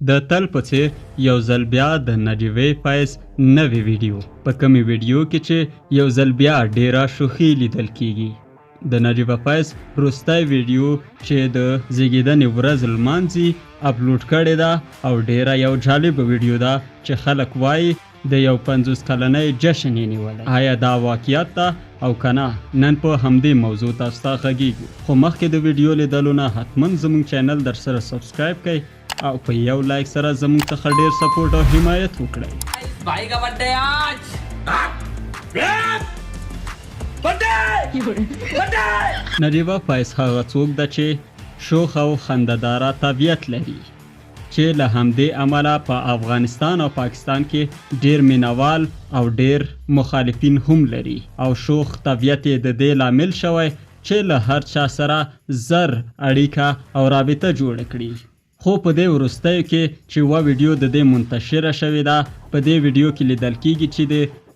د تل په څیر یو ځل بیا د نجیبې فیض نوې ویډیو په کومې ویډیو کې چې یو ځل بیا ډیره شوخي لیدل کیږي د نجیبه فیض وروستی ویډیو چې د زیږیدنې ورځ لمانځي اپلوډ کړې ده او ډیره یو جالبه ویډیو ده چې خلک وایي د یو 50 کلنۍ جشن یې نیولی آیا دا واقعیت ده او که نه نن په همدې موضوع تاسو ته غږیږو خو مخکې د ویډیو لیدلو نه حتما زموږ چینل در سره سبسکرایب کړئ او په یو لایک سره زموږ څخه ډیر سپورټ او حمایت وکړئ भाई का बर्थडे आज نجیبه فیض هغه څوک ده چې شوخ او خندهداره طبیعت لري چې له همدې امله په افغانستان او پاکستان کې ډیر مینوال او ډیر مخالفین هم لري او شوخ طبیعت یې د دې لامل شوی چې له هر چا سره زر اړیکه او رابطه جوړه کړي خو په دې وروستیو کې چې یوه ویډیو د دې منتشره شوې ده په دې ویډیو کې لیدل کیږي چې د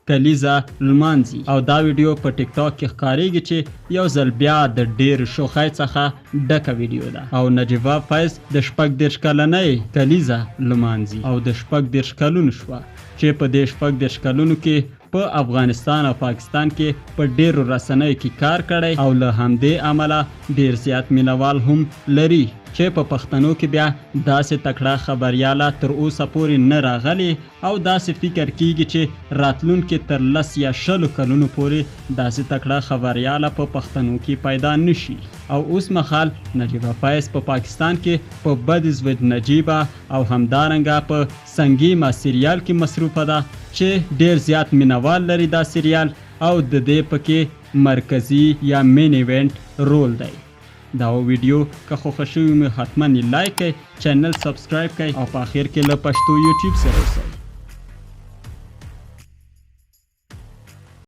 کلیزه لمانځي او دا ویډیو په ټیک ټاک کې ښکاریږي چې یو ځل بیا د ډیر شوخۍ څخه ډکه ویډیو ده او نجیبه فیض د 34 کلنۍ کلیزه لمانځي او د 34 کلونو شوه چې په دې 34 کلونو کې په افغانستان او پاکستان کې په ډیرو رسنیو کې کار کړی او له همدې امله ډیر زیات مینوال هم لري چې په پښتنو کې بیا داسې تکړه خبریاله تر اوسه پورې نه راغلی او داسې فکر کیږي چې راتلونکي تر 10 یا 20 کلونو پورې داسې تکړه خبریاله په پښتنو کې پیدا نشي او اوس مهال نجیبه فیض په پاکستان کې په بدز ود نجیبه او همدارنګه په سنگیمه سریال کې مصروفه ده چې ډیر زیات مینوال لري دا سریال او د دې پکې مرکزی یا مین ایونت رول دی دا ویډیو که خوښه شوی مې حتما لایک کړئ چینل سبسکرایب کړئ او په اخر کې له پښتو یوټیوب سره اوسئ